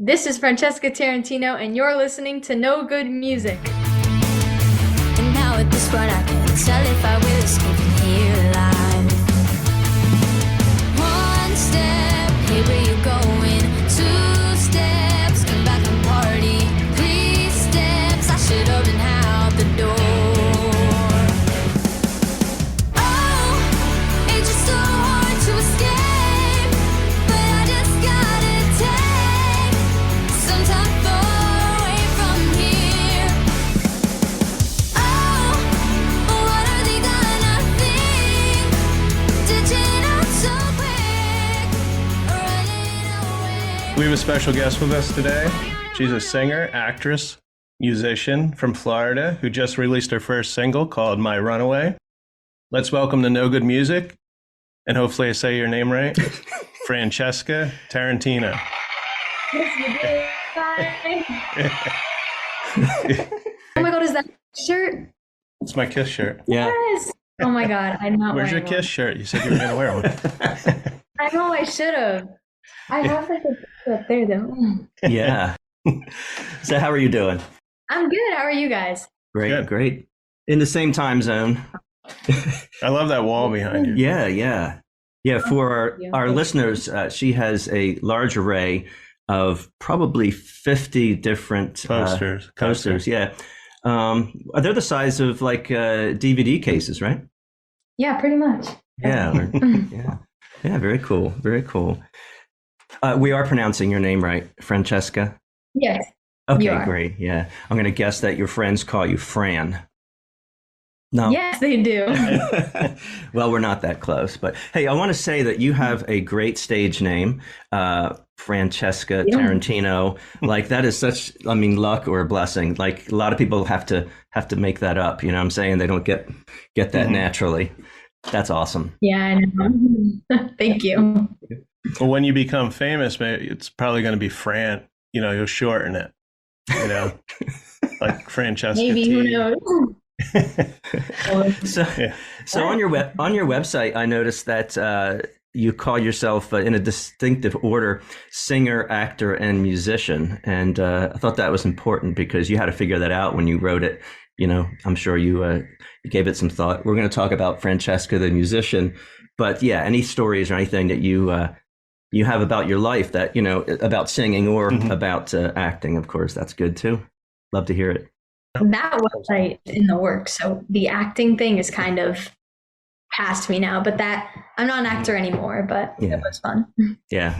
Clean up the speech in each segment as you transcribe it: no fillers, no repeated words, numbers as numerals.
This is Francesca Tarantino, and you're listening to No Good Music. And now at this point I can tell if I will escape from here alive. One step, hey, where you going? Two steps, come back and party. Three steps, I should have been out the door. Oh, it's just so hard to escape, but I just gotta take some time far away from here. Oh, what are they gonna think? Ditching out so quick, running away. We have a special guest with us today. She's a singer, actress, musician from Florida who just released her first single called My Runaway. Let's welcome to No Good Music, and hopefully I say your name right, Francesca Tarantino. Yes, you did. Bye. Oh my God, is that a shirt? It's my Kiss shirt. Yeah. Yes. Oh my God, I'm not Where's your wearing Kiss shirt? You said you were going to wear one. I know I should have. I have like a picture up there though. Yeah. So how are you doing? I'm good. How are you guys? Great, Good. great. In the same time zone. I love that wall behind you. Yeah, yeah. Yeah, for thank you. our listeners, she has a large array of probably 50 different Posters. Yeah. They're the size of like DVD cases, right? Yeah, pretty much. Yeah. Yeah. Yeah, very cool. Very cool. We are pronouncing your name right, Francesca. Yes. Okay, You are. great. Yeah. I'm going to guess that your friends call you Fran. No. Yes, they do. Well, we're not that close, but hey, I want to say that you have a great stage name, Francesca Yeah. Tarantino. Like that is such, I mean, luck or a blessing. Like a lot of people have to make that up. You know what I'm saying? They don't get that Mhm. naturally. That's awesome. Yeah, I know. Thank you. Well, when you become famous, maybe it's probably going to be Fran. You know, you'll shorten it. You know, like Francesca Maybe, T. who knows? So, Yeah. so on your website, I noticed that you call yourself in a distinctive order singer, actor, and musician, and I thought that was important because you had to figure that out when you wrote it. You know, I'm sure you gave it some thought. We're going to talk about Francesca, the musician, but yeah, any stories or anything that you have about your life that you know about singing or Mhm. about acting, of course, that's good too. Love to hear it. That website is in the works, so the acting thing is kind of past me now. But that I'm not an actor anymore. But Yeah. it was fun. Yeah,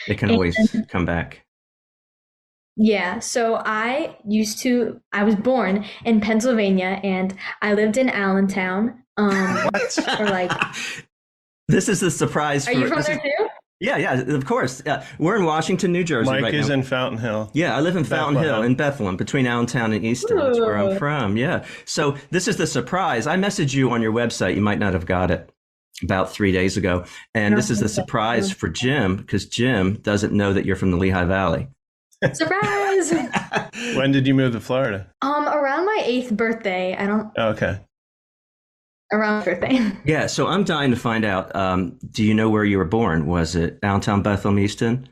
it can always come back. Yeah, so I was born in Pennsylvania and I lived in Allentown. For like, This is the surprise. are you from there too? Yeah, yeah, of course. Yeah, we're in Washington, New Jersey Mike right is now. in Fountain Hill. Yeah, I live in Fountain Hill Bethlehem. in Bethlehem, between Allentown and Easton. That's where I'm Ooh. from. Yeah. So this is the surprise. I messaged you on your website. You might not have got it about 3 days ago. And this is the surprise for Jim because Jim doesn't know that you're from the Lehigh Valley. Surprise! When did you move to Florida? Around my 8th birthday. Oh, okay. Around my birthday. Yeah. So I'm dying to find out. Do you know where you were born? Was it Allentown, Bethlehem, Easton?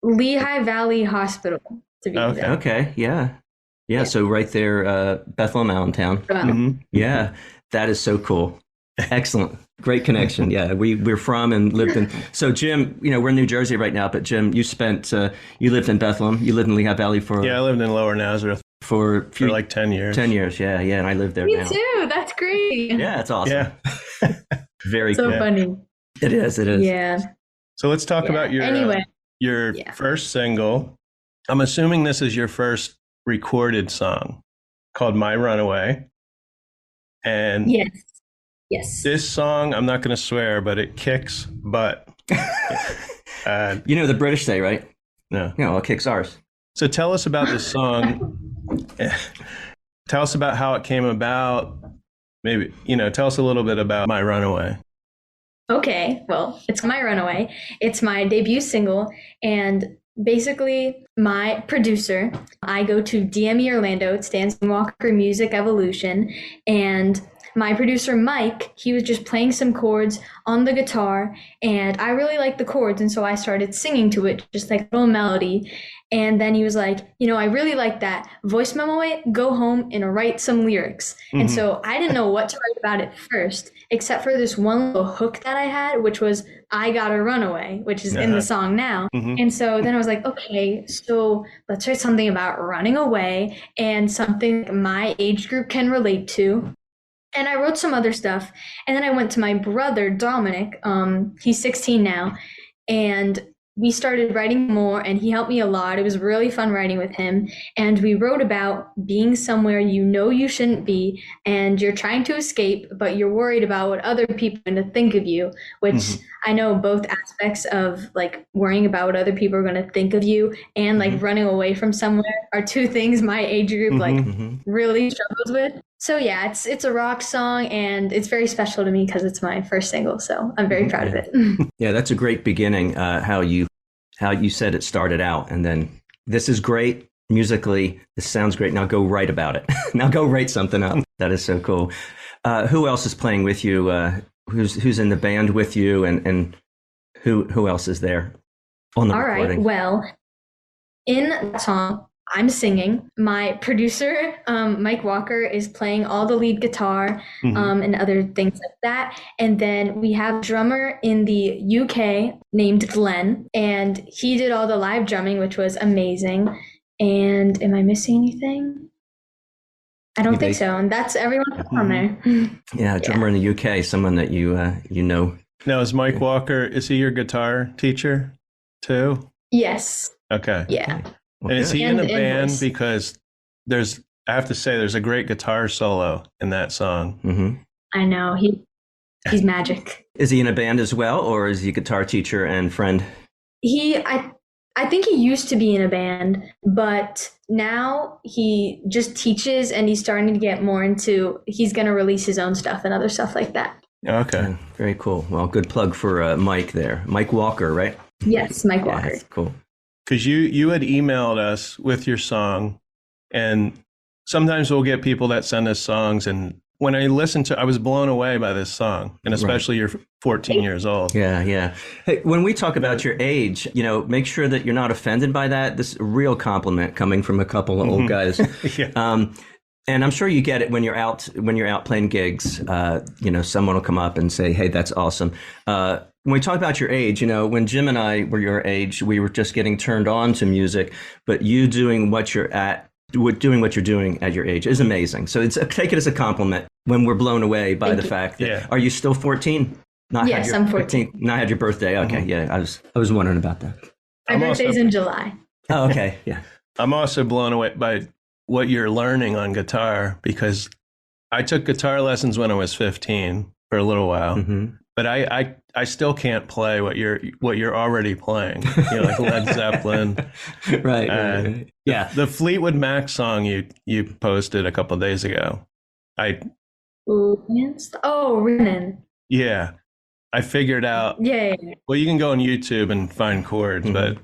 Lehigh Valley Hospital, to be Okay. exact. Okay. Yeah. Yeah. So right there, Bethlehem, Allentown. Wow. Mhm. Yeah, that is so cool. Excellent. Great connection. Yeah, we're from and lived in. So Jim, you know, we're in New Jersey right now, but Jim, you lived in Bethlehem. You lived in Lehigh Valley for Yeah, I lived in Lower Nazareth for for like 10 years. 10 years. Yeah, yeah, and I live there Me now. too. That's great. Yeah, it's awesome. Yeah. Very So cool. funny. It is. It is. Yeah. So let's talk Yeah. about your Anyway. your Yeah. first single. I'm assuming this is your first recorded song called My Runaway. And Yes. Yes. this song, I'm not going to swear, but it kicks butt. You know the British say, right? No. You know, it kicks ours. So tell us about this song. Tell us about how it came about. Maybe, you know, tell us a little bit about My Runaway. Okay, well, it's My Runaway. It's my debut single, and basically, my producer, I go to DME Orlando, it stands for Walker Music Evolution, and my producer Mike, he was just playing some chords on the guitar, and I really liked the chords, and so I started singing to it, just like a little melody. And then he was like, I really like that. Voice memo it, go home and write some lyrics. And so I didn't know what to write about it first, except for this one little hook that I had, which was I Gotta Runaway, which is in the song now. And so then I was like, okay, so let's write something about running away and something my age group can relate to. And I wrote some other stuff. And then I went to my brother, Dominic. He's 16 now. And we started writing more, and he helped me a lot. It was really fun writing with him. And we wrote about being somewhere you shouldn't be, and you're trying to escape, but you're worried about what other people are going to think of you, which I know both aspects of like worrying about what other people are going to think of you and like running away from somewhere are two things my age group really struggles with. So yeah, it's a rock song, and it's very special to me because it's my first single. So I'm very proud of it. Yeah, that's a great beginning. How you said it started out, and then this is great musically. This sounds great. Now go write about it. Now go write something up. That is so cool. Who else is playing with you? Who's in the band with you, and who else is there on the recording? All right. Well, in that song, I'm singing. My producer, Mike Walker, is playing all the lead guitar and other things like that. And then we have a drummer in the UK named Glenn, and he did all the live drumming, which was amazing. And am I missing anything? I don't think so. And that's everyone from there. Yeah, a drummer in the UK, someone that you know. Now, is Mike Walker, is he your guitar teacher too? Yes. Okay. Yeah. And is he in a band? voice. Because I have to say, there's a great guitar solo in that song. I know. He's magic. Is he in a band as well, or is he a guitar teacher and friend? I think he used to be in a band, but now he just teaches, and he's starting to get more into, he's going to release his own stuff and other stuff like that. Okay. Very cool. Well, good plug for Mike there. Mike Walker, right? Yes, Mike Walker. That's cool. Because you had emailed us with your song, and sometimes we'll get people that send us songs, and when I listened to, I was blown away by this song, and especially you're 14 years old. Yeah. Hey, when we talk about your age, make sure that you're not offended by that. This is a real compliment coming from a couple of old guys. Yeah. And I'm sure you get it when you're out playing gigs. Someone will come up and say, "Hey, that's awesome." When we talk about your age, when Jim and I were your age, we were just getting turned on to music, but you doing what you're doing at your age is amazing. So take it as a compliment when we're blown away by the fact that, Are you still 14? Yes, I'm 14. Not had your birthday. Okay. Yeah. I was wondering about that. My birthday's in July. Oh, okay. Yeah. I'm also blown away by what you're learning on guitar, because I took guitar lessons when I was 15 for a little while, but I still can't play what you're already playing. Like Led Zeppelin. Right. Yeah. The Fleetwood Mac song you posted a couple of days ago. Runnin'. Yeah. I figured out. Yeah. Well, you can go on YouTube and find chords, but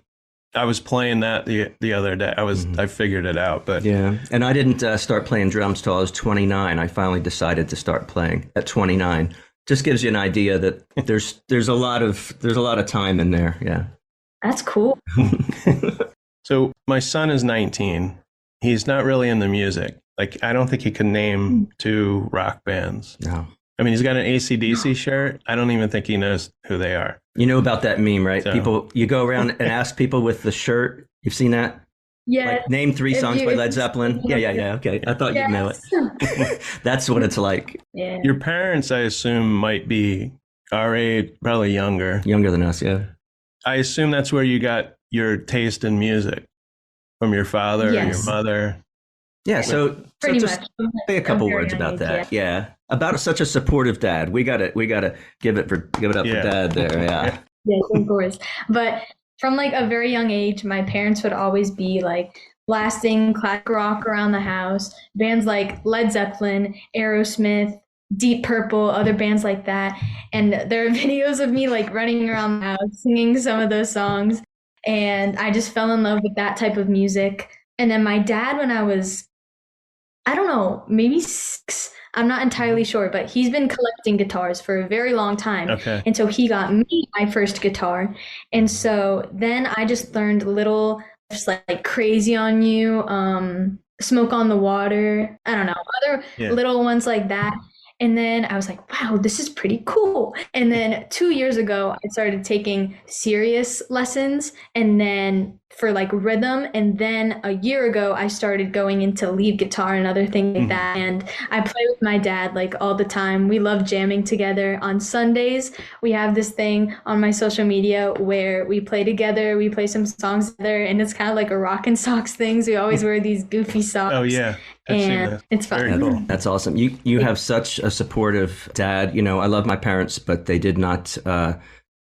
I was playing that the other day. I figured it out, but yeah. And I didn't start playing drums till I was 29. I finally decided to start playing at 29. Just gives you an idea that there's a lot of time in there. Yeah. That's cool. So my son is 19. He's not really into music. Like, I don't think he can name 2 rock bands. No. I mean, he's got an AC/DC shirt. I don't even think he knows who they are. You know about that meme, right? So. You go around and ask people with the shirt. You've seen that? Yeah. Like, name 3 songs by Led Zeppelin. Yeah. Okay. I thought you'd know it. That's what it's like. Yeah. Your parents, I assume, might be our age, probably younger. Younger than us, yeah. I assume that's where you got your taste in music, from your father or your mother. Yeah, so Pretty just much. say a couple words about that. Yeah. About such a supportive dad. We gotta give it up for Dad there. Yeah. Yes, of course. But from like a very young age, my parents would always be like blasting classic rock around the house, bands like Led Zeppelin, Aerosmith, Deep Purple, other bands like that. And there are videos of me like running around the house singing some of those songs. And I just fell in love with that type of music. And then my dad, when I was, I don't know, maybe 6, I'm not entirely sure, but he's been collecting guitars for a very long time. Okay. And so he got me my first guitar. And so then I just learned little, just like Crazy on You, Smoke on the Water, I don't know, other Yeah. little ones like that. And then I was like, wow, this is pretty cool. And then 2 years ago, I started taking serious lessons and then for like rhythm. And then a year ago, I started going into lead guitar and other things like that. And I play with my dad like all the time. We love jamming together. On Sundays, we have this thing on my social media where we play together, we play some songs together, and it's kind of like a rock and socks things. We always wear these goofy socks. Oh yeah. I've seen And that. it's fun. Very cool. That's awesome. You have such a supportive dad. You know, I love my parents, but they did not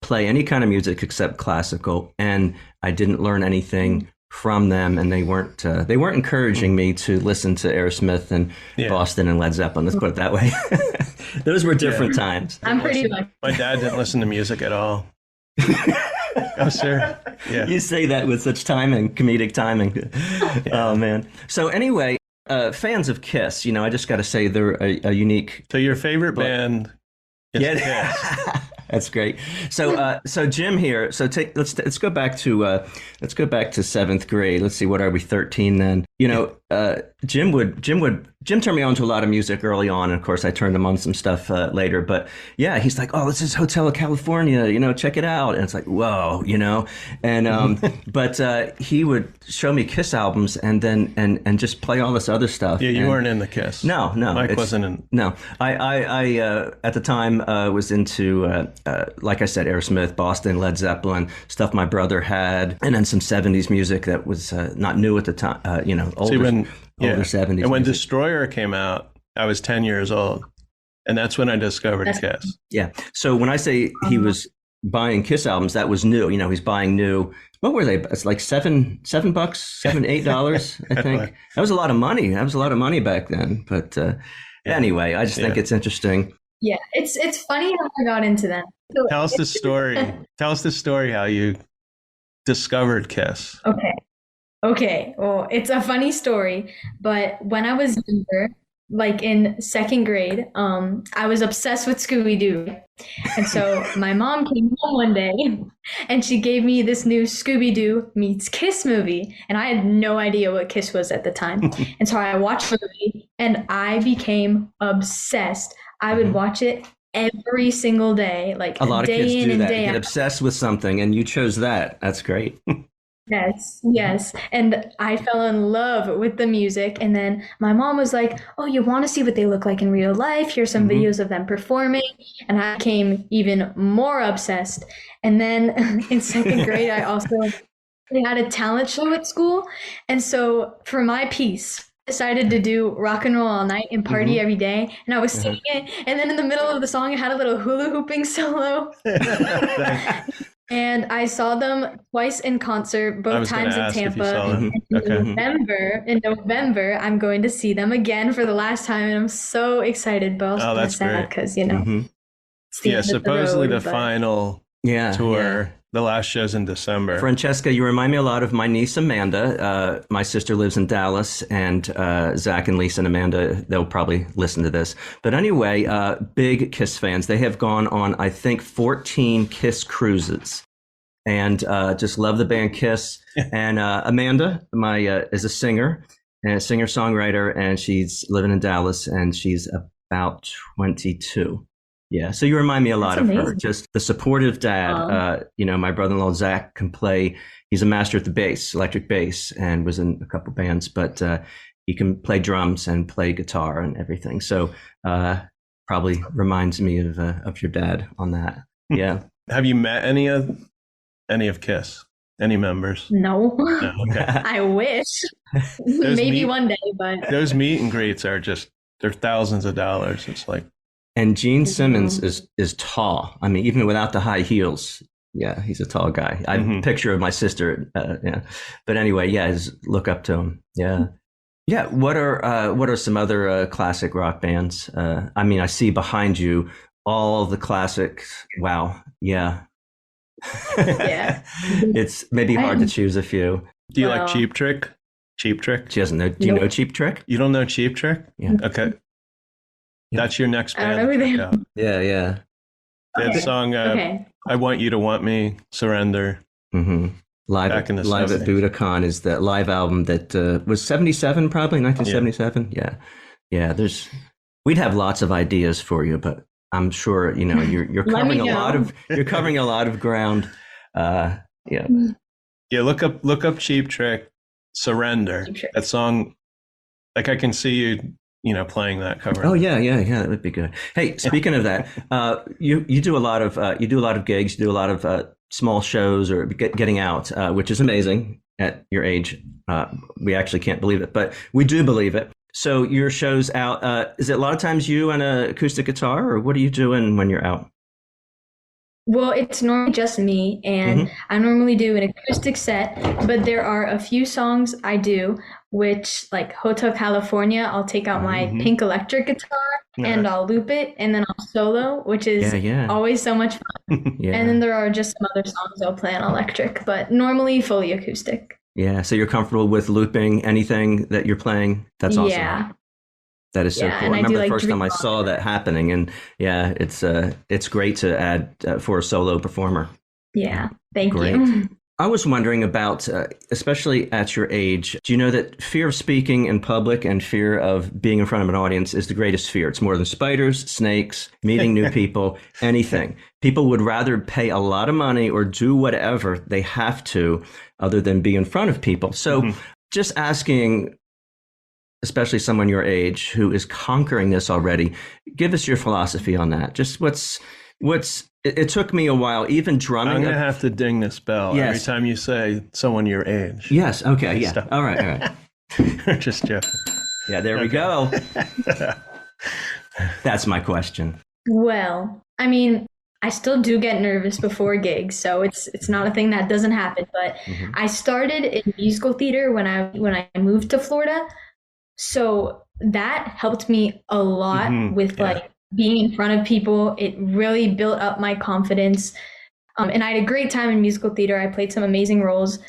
play any kind of music except classical, and I didn't learn anything from them. And they weren't encouraging me to listen to Aerosmith and Yeah. Boston and Led Zeppelin. Let's put it that way. Those were different times. I'm pretty lucky. My dad didn't listen to music at all. Oh, sir. Yeah. You say that with such timing, comedic timing. Oh man. So anyway, fans of Kiss, you know, I just got to say they're a unique. So your favorite band is Kiss. That's great. So, so Jim here. So let's go back to seventh grade. Let's see, what are we? 13 then. You know, Jim turned me on to a lot of music early on, and of course I turned him on some stuff later. But yeah, he's like, "Oh, this is Hotel California. You know, check it out." And it's like, "Whoa," you know. And but he would show me Kiss albums and then and just play all this other stuff. Yeah, you and, weren't in the Kiss. No, Mike wasn't in. No, I at the time was into like I said, Aerosmith, Boston, Led Zeppelin, stuff my brother had, and then some '70s music that was not new at the time. You know, older '70s. And when music. Destroyer came out, I was 10 years old, and that's when I discovered Kiss. Yeah. So when I say he was buying Kiss albums, that was new. You know, he's buying new. What were they? It's like $7, $8, I think. That was a lot of money. That was a lot of money back then. But anyway, I just think it's interesting. Yeah, it's funny how I got into them. So Tell us the story. Tell us the story how you discovered Kiss. Okay. Well, it's a funny story, but when I was younger, like in second grade, I was obsessed with Scooby-Doo. And so my mom came home one day and she gave me this new Scooby-Doo meets Kiss movie. And I had no idea what Kiss was at the time. And so I watched the movie and I became obsessed. I would watch it every single day, like A lot of day kids in do and that. day Get out. obsessed with something, and you chose that. That's great. Yes. And I fell in love with the music. And then my mom was like, "Oh, you want to see what they look like in real life? Here's some videos of them performing." And I became even more obsessed. And then in second grade, they had a talent show at school. And so for my piece, I decided to do Rock and Roll All Night and Party Every Day. And I was singing it. And then in the middle of the song, I had a little hula hooping solo. And I saw them twice in concert, I both was gonna times in ask if you Tampa. saw them. And Okay. in November, I'm going to see them again for the last time, and I'm so excited, but also Oh, kind of that's sad great. because it's the Yeah, end of supposedly the the road, but final Yeah. tour, the last show's in December. Francesca, you remind me a lot of my niece Amanda. My sister lives in Dallas, and Zach and Lisa and Amanda, they'll probably listen to this. But anyway, big Kiss fans. They have gone on, I think, 14 Kiss cruises, and just love the band Kiss. And Amanda, is a singer and a singer-songwriter, and she's living in Dallas, and she's about 22. Yeah, so you remind me a lot That's of her. amazing. Just the supportive dad. You know, my brother-in-law Zach can play. He's a master at the bass, electric bass, and was in a couple bands. But he can play drums and play guitar and everything. So probably reminds me of your dad on that. Yeah. Have you met any of Kiss? Any members? No, No, okay. I wish. Those Maybe meet- one day, but Those meet and greets are they're thousands of dollars. It's like, And Gene Simmons is tall. I mean, even without the high heels, yeah, he's a tall guy. I have a picture of my sister. Yeah, but anyway, yeah, just look up to him. Yeah, yeah. What are some other classic rock bands? I mean, I see behind you all the classics. Wow. Yeah. Yeah. It's maybe hard to choose a few. do you like Well- Cheap Trick? Cheap Trick? She doesn't know. Do you know Cheap Trick? You don't know Cheap Trick? Yeah. Okay. That's your next I don't band know who to they check are. out. Yeah. That Okay. song, Okay. I Want You to Want Me, Surrender. Mm-hmm. Live Back in the Live at 70s. Budokan is that live album that was 77, probably 1977. Yeah. We'd have lots of ideas for you, but I'm sure you're Let me covering a lot know. of ground. Yeah. Yeah, look up Cheap Trick, Surrender. Cheap Trick. That song, like I can see you playing that cover. Oh yeah, that would be good. Hey, speaking of that, you do a lot of gigs, you do a lot of small shows or getting out, which is amazing at your age. We actually can't believe it, but we do believe it. So your shows out, is it a lot of times you and an acoustic guitar, or what are you doing when you're out? Well, it's normally just me, and I normally do an acoustic set, but there are a few songs I do, which, like Hotel California, I'll take out my pink electric guitar and I'll loop it, and then I'll solo, which is always so much fun. Yeah. And then there are just some other songs I'll play on electric, but normally fully acoustic. Yeah. So you're comfortable with looping anything that you're playing? That's awesome. Yeah. That is so Yeah, cool. and I I do, remember the like, first time I dream saw that happening, and it's great to add for a solo performer. Yeah. Thank Great. you. I was wondering about, especially at your age, do you know that fear of speaking in public and fear of being in front of an audience is the greatest fear? It's more than spiders, snakes, meeting new people, anything. People would rather pay a lot of money or do whatever they have to other than be in front of people. So just asking, especially someone your age who is conquering this already, give us your philosophy on that. Just it took me a while, even drumming. I'm going to have to ding this bell every time you say someone your age. Yes. Okay. Yeah. Stop. All right. Just joking. Yeah, there we go. That's my question. Well, I mean, I still do get nervous before gigs, so it's not a thing that doesn't happen. But I started in musical theater when I moved to Florida, so that helped me a lot with like being in front of people. It really built up my confidence, and I had a great time in musical theater. I played some amazing roles,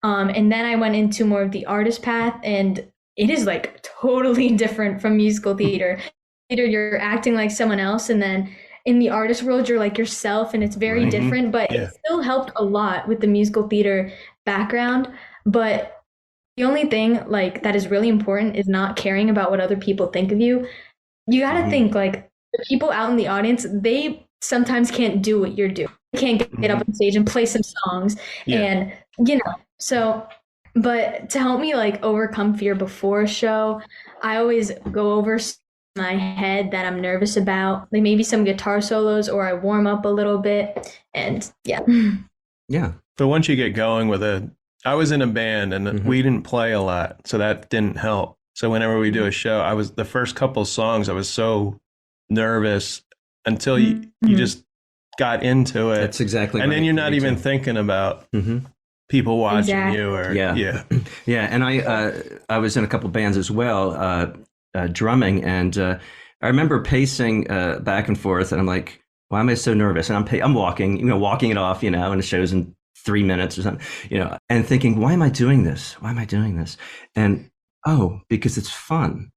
and then I went into more of the artist path, and it is like totally different from musical theater. You're acting like someone else, and then in the artist world you're like yourself, and it's very different, but it still helped a lot with the musical theater background. But the only thing like that is really important is not caring about what other people think of you. You got to think like the people out in the audience, they sometimes can't do what you're doing. They can't get up on stage and play some songs and so. But to help me like overcome fear before a show, I always go over my head that I'm nervous about, like maybe some guitar solos, or I warm up a little bit, and yeah. But once you get going with it, I was in a band and we didn't play a lot, so that didn't help. So whenever we do a show, the first couple songs, I was so nervous until you just got into it. That's exactly and right. then you're not even thinking about people watching you or yeah. And I was in a couple bands as well, drumming, and I remember pacing back and forth, and I'm like, why am I so nervous? And I'm walking it off, and the show's in 3 minutes or something, and thinking, why am I doing this? And because it's fun.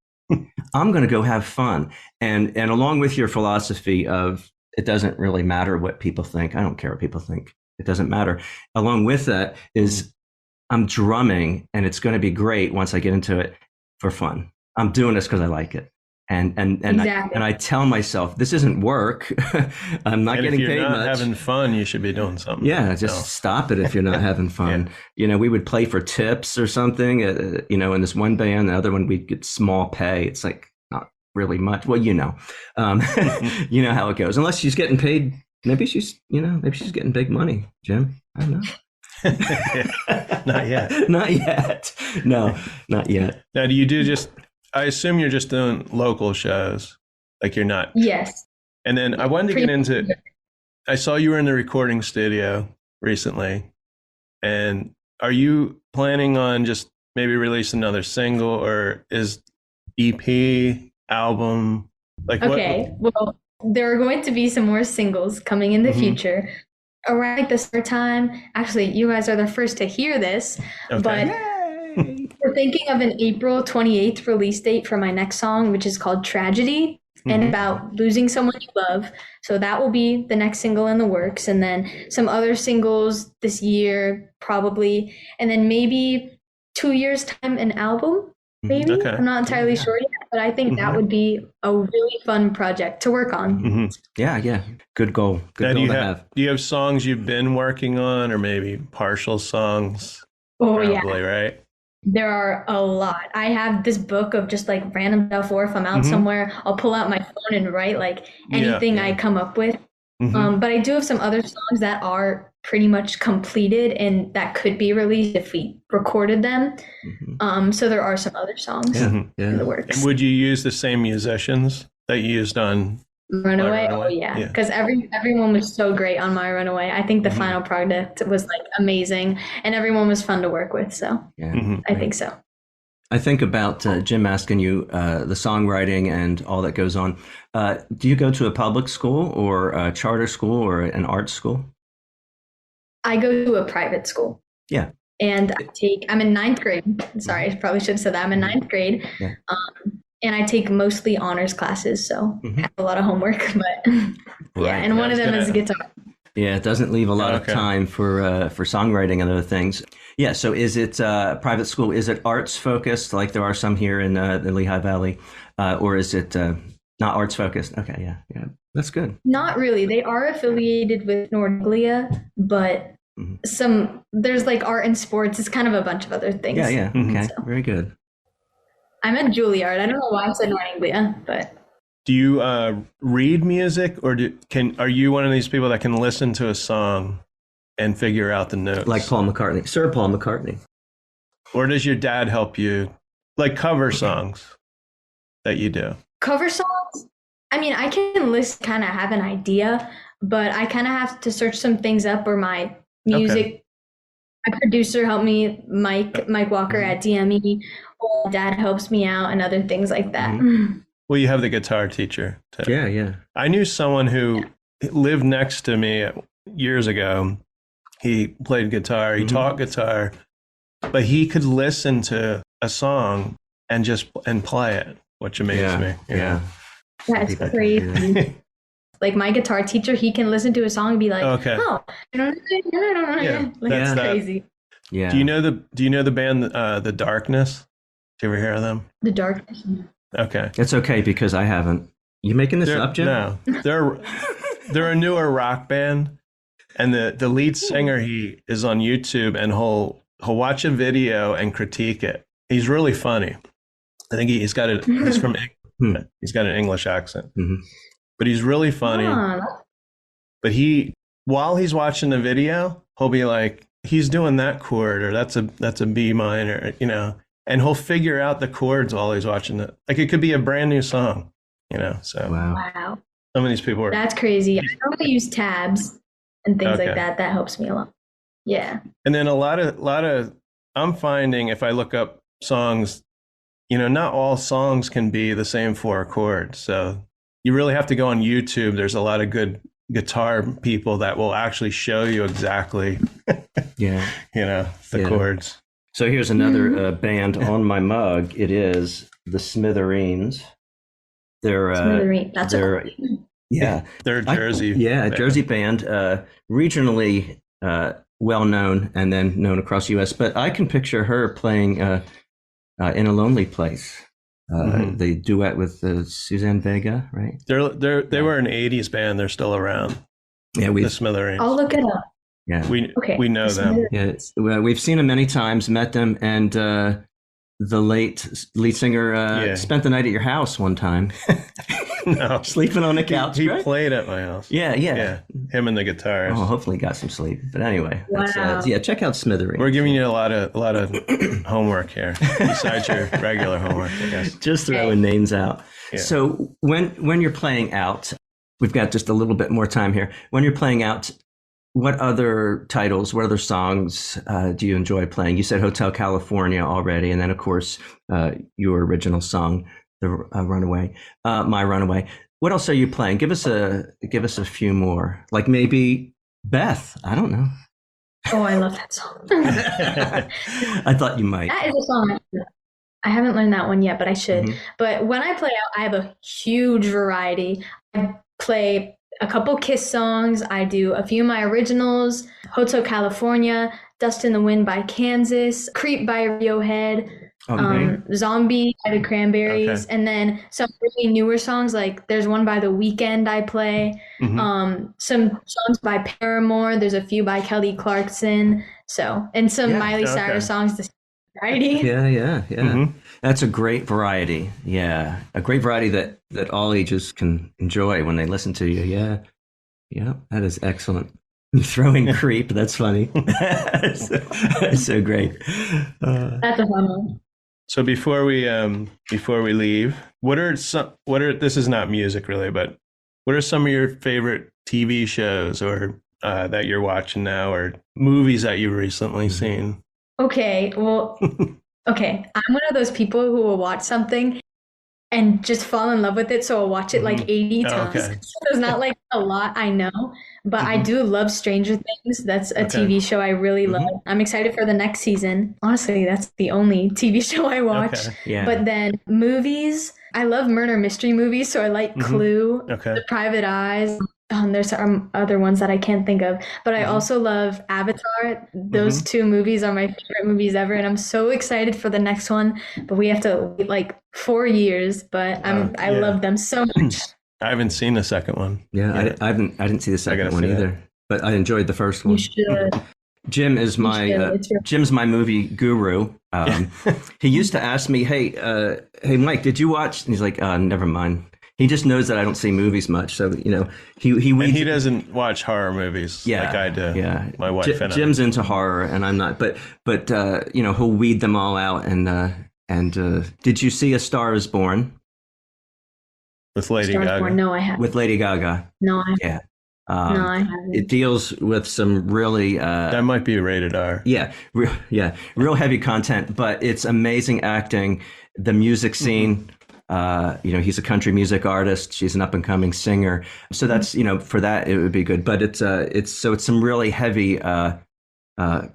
I'm going to go have fun. And along with your philosophy of it doesn't really matter what people think. I don't care what people think. It doesn't matter. Along with that is I'm drumming, and it's going to be great once I get into it for fun. I'm doing this because I like it. And Exactly. I tell myself, this isn't work. I'm not getting paid much. If you're not having fun, you should be doing something. Yeah, just stop it if you're not having fun. We would play for tips or something, in this one band. The other one, we'd get small pay. It's like not really much. Well, you know how it goes. Unless she's getting paid. Maybe she's getting big money, Jim. I don't know. Not yet. Not yet. No, not yet. Now, do you do just... I assume you're just doing local shows, like you're not. Yes. And then I wanted to get into, I saw you were in the recording studio recently, and are you planning on just maybe release another single, or is EP, album, like okay, well, there are going to be some more singles coming in the future. Around like the summertime, actually, you guys are the first to hear this, but we're thinking of an April 28th release date for my next song, which is called Tragedy. and about losing someone you love. So that will be the next single in the works. And then some other singles this year, probably. And then maybe 2 years' time, an album, maybe. Okay. I'm not entirely sure yet, but I think that would be a really fun project to work on. Yeah. Good goal. Good Now, goal to have. do you have songs you've been working on, or maybe partial songs? Oh, yeah. Probably, right? There are a lot. I have this book of just like random stuff, or if I'm out somewhere, I'll pull out my phone and write like anything I come up with. But I do have some other songs that are pretty much completed and that could be released if we recorded them. So there are some other songs in the works. And would you use the same musicians that you used on Runaway? Runaway? Oh yeah, because everyone was so great on My Runaway. I think the final product was like amazing, and everyone was fun to work with. So I think so. I think about Jim asking you the songwriting and all that goes on. Do you go to a public school or a charter school or an art school? I go to a private school. Yeah. And I'm in ninth grade. Sorry, I probably should have said that. I'm in ninth grade. Yeah. And I take mostly honors classes, so I have a lot of homework, but and one of them is guitar. Yeah, it doesn't leave a lot of time for songwriting and other things. Yeah, so is it private school? Is it arts focused, like there are some here in the Lehigh Valley, or is it not arts focused? Okay, yeah, that's good. Not really. They are affiliated with Nordlia, but there's like art and sports. It's kind of a bunch of other things. Yeah. Okay, very good. I'm at Juilliard. I don't know why I said Nordlia, but. Do you read music, or are you one of these people that can listen to a song and figure out the notes? Like Paul McCartney, Sir Paul McCartney. Or does your dad help you, like cover songs that you do? Cover songs? I mean, I can kind of have an idea, but I kind of have to search some things up, or my music, my producer helped me, Mike Walker at DME, or Dad helps me out, and other things like that. Well, you have the guitar teacher too. Yeah. I knew someone who lived next to me years ago. He played guitar, he taught guitar, but he could listen to a song and play it, which amazed me. Yeah. That's crazy. Like my guitar teacher, he can listen to a song and be like, "Oh, I don't know." That's crazy. Yeah. Do you know the band The Darkness? Do you ever hear of them? The Darkness. Okay. It's okay because I haven't. You making this up, Jim? No. They're a newer rock band, and the lead singer, he is on YouTube, and he'll watch a video and critique it. He's really funny. I think he's got he's from England. He's got an English accent. But he's really funny. But while he's watching the video, he'll be like, he's doing that chord, or that's a B minor, and he'll figure out the chords while he's watching it. Like it could be a brand new song, So Wow. Some of these people are. That's crazy. I normally use tabs and things like that. That helps me a lot. Yeah. And then a lot of I'm finding if I look up songs, not all songs can be the same 4 chords. So you really have to go on YouTube. There's a lot of good guitar people that will actually show you exactly, the chords. So here's another band on my mug. It is the Smithereens. They're they're Jersey. Jersey band, regionally well known and then known across the U.S. But I can picture her playing In a Lonely Place. The duet with Suzanne Vega, right? They were an '80s band. They're still around. Yeah, the Smithereens. I'll look it up. Yeah, we know them. Yeah, well, we've seen them many times, met them, and the late lead singer spent the night at your house one time. No, sleeping on the couch. He played at my house. Yeah. Him and the guitarist. Oh, hopefully he got some sleep. But anyway, wow. Check out Smithereens. We're giving you a lot of homework here, besides your regular homework, I guess. Just throwing names out. Yeah. So when you're playing out, we've got just a little bit more time here. When you're playing out, what other titles, what other songs do you enjoy playing? You said Hotel California already, and then of course your original song, the Runaway, My Runaway. What else are you playing? Give us a few more, like maybe Beth. I don't know. Oh, I love that song. I thought you might. That is a song. I haven't learned that one yet, but I should. Hmm. But when I play out, I have a huge variety. I play a couple Kiss songs. I do a few of my originals, Hotel California, Dust in the Wind by Kansas, Creep by Radiohead, Okay. Zombie by the Cranberries, Okay. and then some really newer songs. Like there's one by The Weeknd I play. Hmm. Some songs by Paramore. There's a few by Kelly Clarkson. So, and some Yeah. Miley Okay. Cyrus songs. The variety. Yeah. Hmm. That's a great variety. Yeah, a great variety that all ages can enjoy when they listen to you. Yeah, that is excellent. Throwing creep. That's funny. That's so great. That's a fun one. So before we leave, what are this is not music really, but what are some of your favorite TV shows or that you're watching now, or movies that you've recently seen? Okay, well, okay. I'm one of those people who will watch something and just fall in love with it, so I'll watch it like 80 Oh, times. okay. So there's not like a lot I know, but I do love Stranger Things. That's a Okay. TV show I really love. I'm excited for the next season. Honestly, that's the only TV show I watch. Okay. Yeah. But then movies, I love murder mystery movies, so I like Clue, Okay. The Private Eyes. There's some other ones that I can't think of, but I also love Avatar. Those two movies are my favorite movies ever, and I'm so excited for the next one. But we have to wait like 4 years. But I yeah. love them so much. I haven't seen the second one. Yeah, I didn't see the second gotta one see that. either, but I enjoyed the first one. You should. Jim is my should. It's your- Jim's my movie guru. He used to ask me, "Hey, Mike, did you watch?" And he's like, "Never mind." He just knows that I don't see movies much, so he And weeds. he doesn't watch horror movies like I do. Yeah, My wife and I. Jim's into horror, and I'm not. But he'll weed them all out. And did you see A Star Is Born With Lady Star is Gaga. Born. No, I haven't. with Lady Gaga? No, I Yeah. no, I haven't. It deals with some really That might be rated R. real heavy content, but it's amazing acting. The music scene, he's a country music artist. She's an up and coming singer, so that's for that it would be good. But it's some really heavy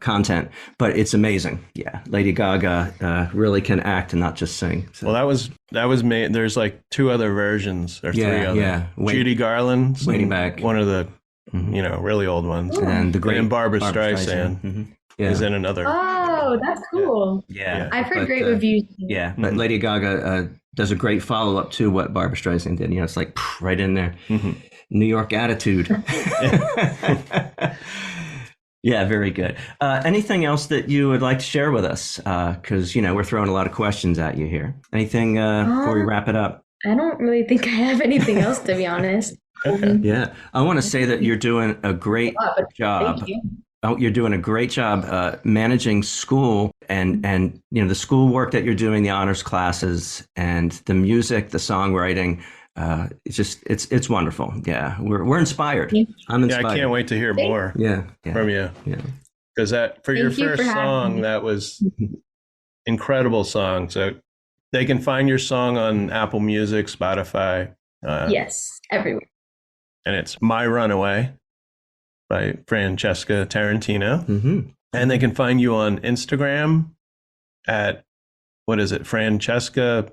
content, but it's amazing. Yeah, Lady Gaga really can act and not just sing. So. Well, that was made. There's like 2 other versions or 3 other. Yeah. Judy Garland's Waiting and Back. one of the really old ones, and the great and Barbara Streisand Mhm. Yeah. is in another. Oh, that's cool. Yeah, I've heard but, great reviews. Yeah, but Lady Gaga does a great follow up to what Barbara Streisand did. It's like right in there, New York attitude. Yeah, very good. Anything else that you would like to share with us? Because we're throwing a lot of questions at you here. Anything before we wrap it up? I don't really think I have anything else, to be honest. Yeah, I want to say that you're doing a great job. Thank you. Oh, you're doing a great job managing school and the school work that you're doing, the honors classes and the music, the songwriting. It's wonderful. Yeah, we're inspired. I'm inspired. Yeah, I can't wait to hear more Yeah, from you. Yeah. Because that for your Thank you first for having song, me. that was incredible song. So they can find your song on Apple Music, Spotify. Yes, everywhere. And it's My Runaway by Francesca Tarantino. Mm-hmm. And they can find you on Instagram at, what is it, Francesca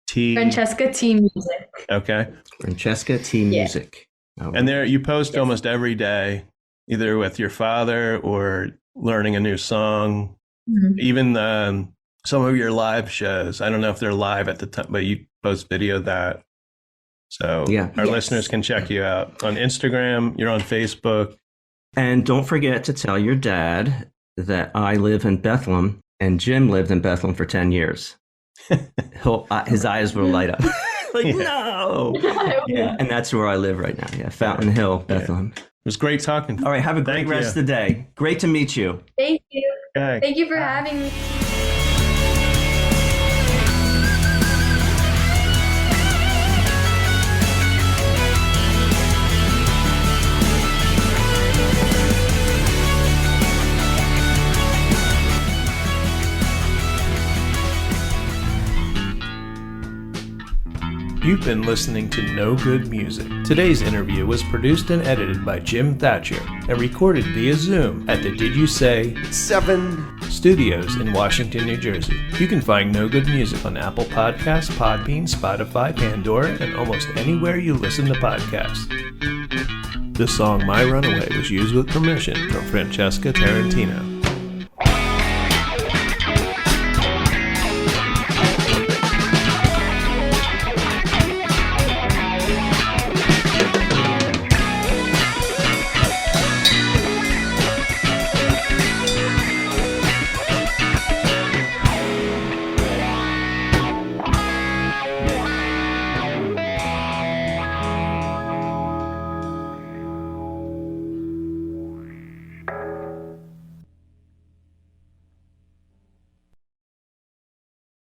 T. Francesca T Music. Okay. Francesca T Music. Oh, And there you post almost every day, either with your father or learning a new song. Mhm. Even some of your live shows. I don't know if they're live at the time, but you post video of that. So Yeah. our Yes. listeners can check you out on Instagram. You're on Facebook. And don't forget to tell your dad that I live in Bethlehem and Jim lived in Bethlehem for 10 years. His eyes will light up. Like, no. Yeah, and that's where I live right now. Yeah, Fountain Hill, Bethlehem. It was great talking. All right, have a great Thank rest you. of the day. Great to meet you. Thank you. Okay. Thank you for having me. You've been listening to No Good Music. Today's interview was produced and edited by Jim Thatcher and recorded via Zoom at the Did You Say 7 Studios in Washington, New Jersey. You can find No Good Music on Apple Podcasts, Podbean, Spotify, Pandora, and almost anywhere you listen to podcasts. The song My Runaway was used with permission from Francesca Tarantino.